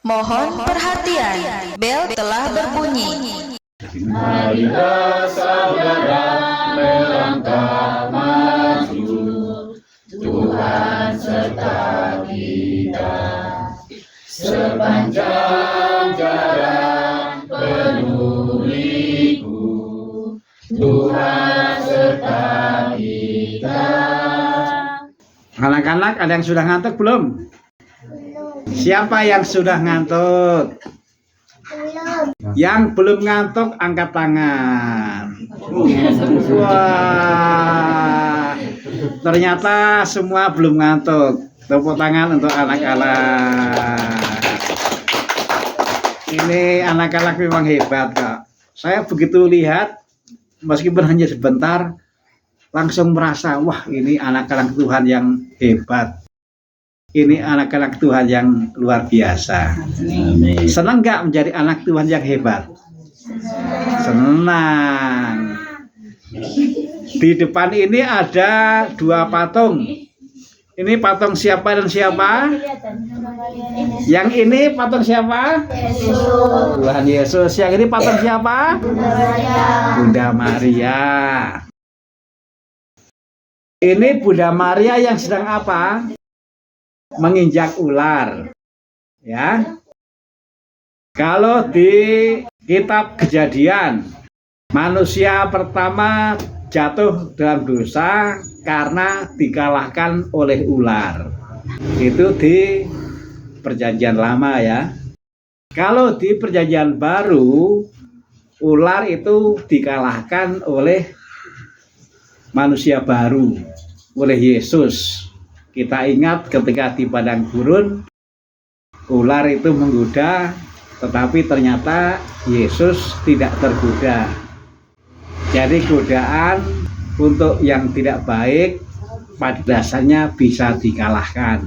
Mohon perhatian, bel telah berbunyi. Marilah saudara melangkah maju, Tuhan serta kita. Sepanjang jalan penuliku, Tuhan serta kita. Anak-anak, ada yang sudah ngantuk belum? Siapa yang sudah ngantuk? Yang belum ngantuk angkat tangan. Wah, ternyata semua belum ngantuk. Tepuk tangan untuk anak-anak. Ini anak-anak memang hebat, Kak. Saya begitu lihat, meskipun hanya sebentar, langsung merasa, wah, ini anak-anak Tuhan yang hebat. Ini anak-anak Tuhan yang luar biasa. Amin. Senang nggak menjadi anak Tuhan yang hebat? Senang. Di depan ini ada dua patung. Ini patung siapa dan siapa? Yang ini patung siapa? Tuhan Yesus. Yang ini patung siapa? Bunda Maria. Ini Bunda Maria yang sedang apa? Menginjak ular, ya. Kalau di kitab Kejadian, manusia pertama jatuh dalam dosa karena dikalahkan oleh ular. Itu di Perjanjian Lama, ya. Kalau di Perjanjian Baru, ular itu dikalahkan oleh manusia baru, oleh Yesus. Kita ingat ketika di padang gurun, ular itu menggoda, tetapi ternyata Yesus tidak tergoda. Jadi godaan untuk yang tidak baik pada dasarnya bisa dikalahkan.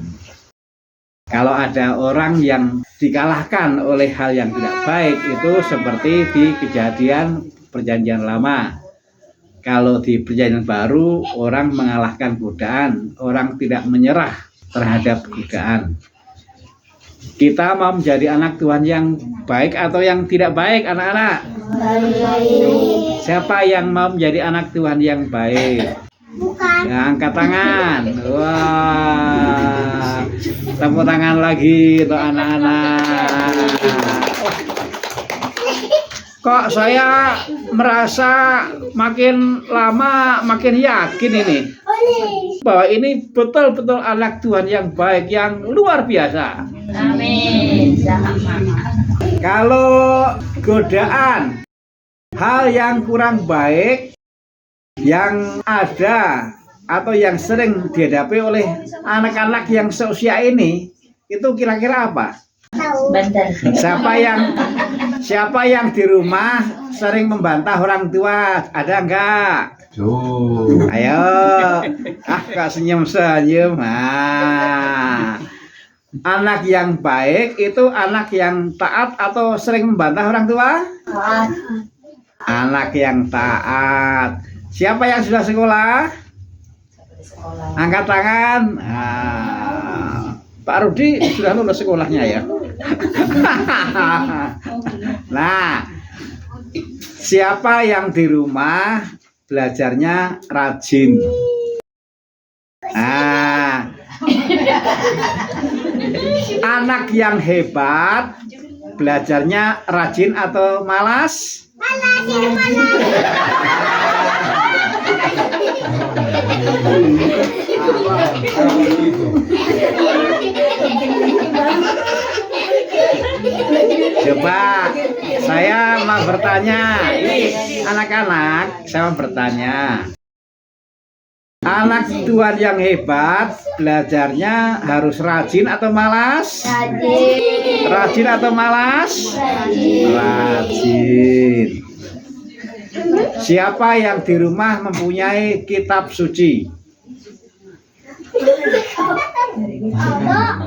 Kalau ada orang yang dikalahkan oleh hal yang tidak baik, itu seperti di Kejadian Perjanjian Lama. Kalau di Perjanjian Baru, orang mengalahkan godaan, orang tidak menyerah terhadap godaan. Kita mau menjadi anak Tuhan yang baik atau yang tidak baik, anak-anak? Baik. Siapa yang mau menjadi anak Tuhan yang baik? Bukan. Ya, angkat tangan. Wah, tepuk tangan lagi untuk anak-anak. Kok saya merasa makin lama makin yakin ini bahwa ini betul-betul anak Tuhan yang baik, yang luar biasa. Amin. Kalau godaan, hal yang kurang baik yang ada atau yang sering dihadapi oleh anak-anak yang seusia ini, itu kira-kira apa? Siapa yang di rumah sering membantah orang tua? Ada enggak? Ayo, kok senyum-senyum. Anak yang baik itu anak yang taat atau sering membantah orang tua? Anak yang taat. Siapa yang sudah sekolah? Angkat tangan. Pak Rudi sudah lulus sekolahnya, ya. Nah, siapa yang di rumah belajarnya rajin? Nah, anak yang hebat belajarnya rajin atau malas? Coba saya mau bertanya, ini anak-anak, saya mau bertanya, anak Tuhan yang hebat belajarnya harus rajin atau malas? Rajin. Rajin atau malas? Rajin. Siapa yang di rumah mempunyai kitab suci?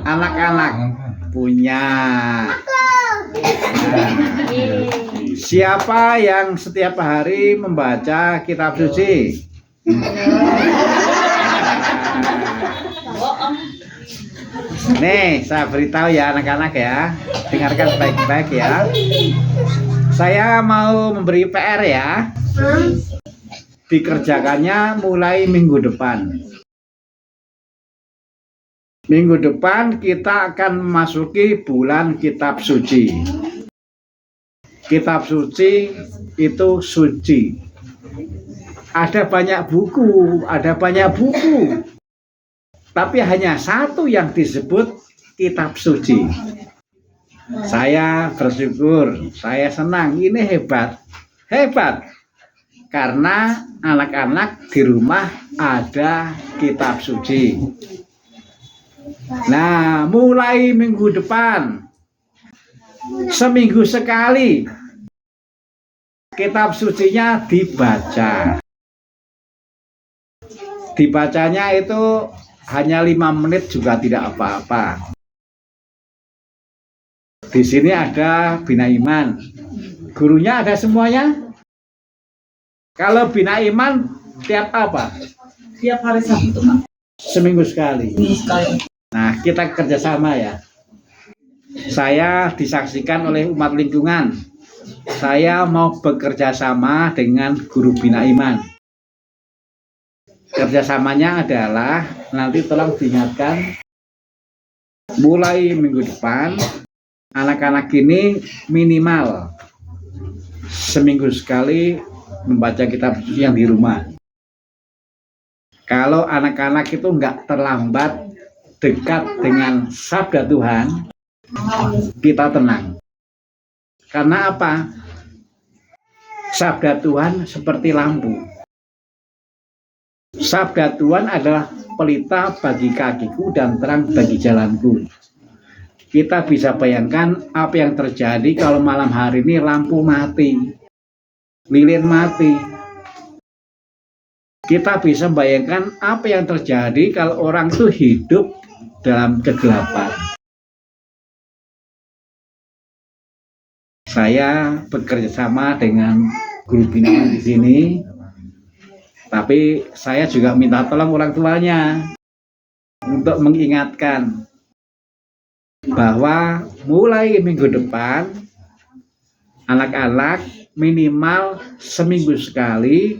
Anak-anak punya. Siapa yang setiap hari membaca kitab suci? Nih, saya beritahu ya anak-anak ya, dengarkan baik-baik ya. Saya mau memberi PR ya. Dikerjakannya mulai minggu depan. Minggu depan kita akan memasuki bulan kitab suci. Kitab suci itu suci. Ada banyak buku, tapi hanya satu yang disebut kitab suci. Saya bersyukur, saya senang, ini hebat. Karena anak-anak di rumah ada kitab suci. Nah, mulai minggu depan, seminggu sekali, kitab sucinya dibaca. Dibacanya itu hanya 5 menit juga tidak apa-apa. Di sini ada Bina Iman. Gurunya ada semuanya. Kalau Bina Iman tiap apa? Tiap hari Sabtu, Pak. Seminggu sekali. Nah, kita kerjasama ya. Saya disaksikan oleh umat lingkungan. Saya mau bekerja sama dengan guru Bina Iman. Kerjasamanya adalah nanti tolong diingatkan mulai minggu depan anak-anak ini minimal seminggu sekali membaca kitab suci yang di rumah. Kalau anak-anak itu nggak terlambat dekat dengan sabda Tuhan, kita tenang. Karena apa? Sabda Tuhan seperti lampu. Sabda Tuhan adalah pelita bagi kakiku dan terang bagi jalanku. Kita bisa bayangkan apa yang terjadi kalau malam hari ini lampu mati, lilin mati. Kita bisa bayangkan apa yang terjadi kalau orang itu hidup dalam kegelapan. Saya bekerja sama dengan guru Bina di sini. Tapi saya juga minta tolong orang tuanya untuk mengingatkan bahwa mulai minggu depan anak-anak minimal seminggu sekali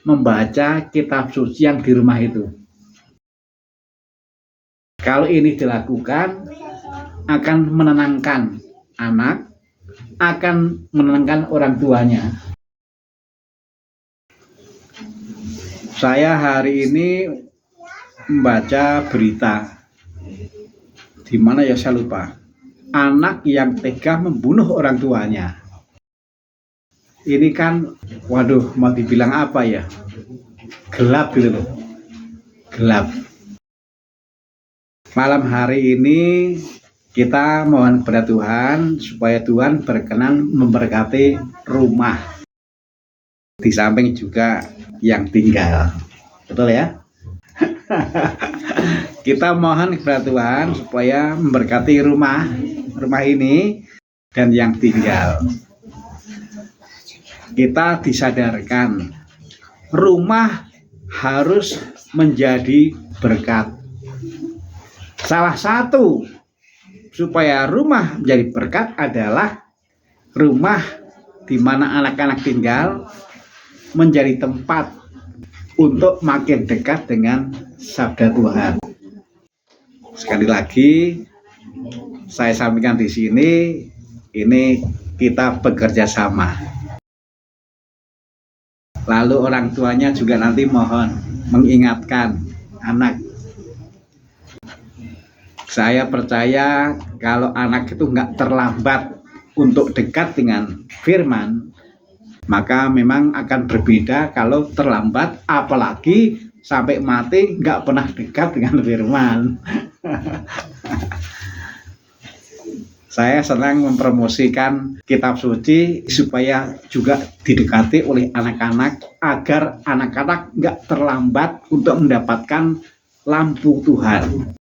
membaca kitab suci yang di rumah itu. Kalau ini dilakukan akan menenangkan anak, akan menenangkan orang tuanya. Saya hari ini membaca berita di mana ya saya lupa. Anak yang tega membunuh orang tuanya. Ini kan, waduh, mau dibilang apa ya? Gelap gitu loh. Gelap. Malam hari ini kita mohon kepada Tuhan supaya Tuhan berkenan memberkati rumah. Di samping juga yang tinggal, betul ya? Kita mohon kepada Tuhan supaya memberkati rumah ini dan yang tinggal. Kita disadarkan rumah harus menjadi berkat. Salah satu supaya rumah menjadi berkat adalah rumah di mana anak-anak tinggal menjadi tempat untuk makin dekat dengan sabda Tuhan. Sekali lagi saya sampaikan di sini, ini kita bekerja sama. Lalu orang tuanya juga nanti mohon mengingatkan anak. Saya percaya kalau anak itu nggak terlambat untuk dekat dengan firman, maka memang akan berbeda kalau terlambat, apalagi sampai mati nggak pernah dekat dengan firman. Saya senang mempromosikan kitab suci supaya juga didekati oleh anak-anak agar anak-anak nggak terlambat untuk mendapatkan lampu Tuhan.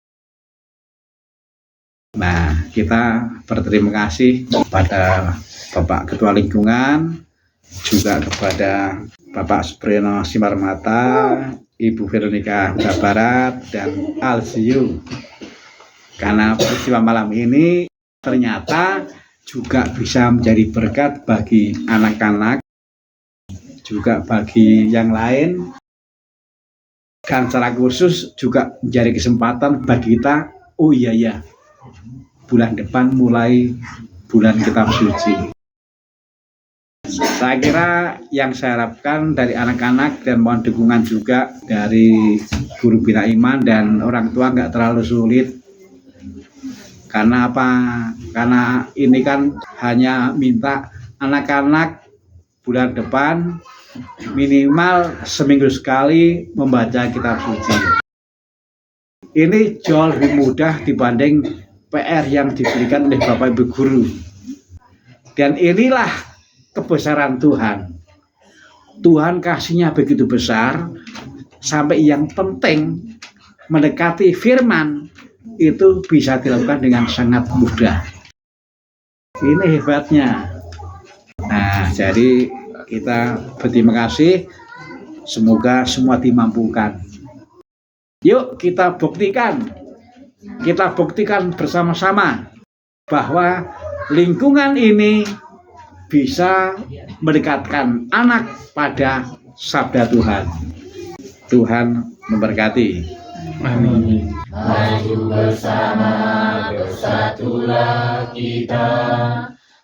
Nah, kita berterima kasih kepada Bapak Ketua Lingkungan, juga kepada Bapak Supriyono Simarmata, Ibu Veronica Huta Barat, dan Alsiu Karena peristiwa malam ini ternyata juga bisa menjadi berkat bagi anak-anak, juga bagi yang lain, dan secara khusus juga menjadi kesempatan bagi kita. Oh iya ya, bulan depan mulai bulan kitab suci. Saya kira yang saya harapkan dari anak-anak dan mohon dukungan juga dari guru bina iman dan orang tua nggak terlalu sulit. Karena apa? Karena ini kan hanya minta anak-anak bulan depan minimal seminggu sekali membaca kitab suci. Ini jauh lebih mudah dibanding PR yang diberikan oleh Bapak Ibu guru. Dan inilah kebesaran Tuhan. Tuhan kasihnya begitu besar sampai yang penting mendekati firman itu bisa dilakukan dengan sangat mudah. Ini hebatnya. Nah, jadi kita berterima kasih. Semoga semua dimampukan. Yuk kita buktikan. Kita buktikan bersama-sama bahwa lingkungan ini bisa mendekatkan anak pada sabda Tuhan. Tuhan memberkati. Amin. Maju bersama, bersatulah kita,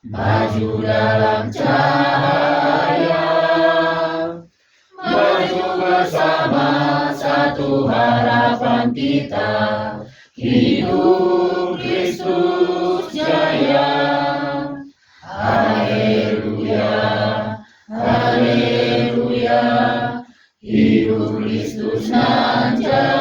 maju dalam cahaya. Maju bersama, satu harapan kita, hidup Kristus jaya. Haleluya, haleluya, hidup Kristus nan jaya.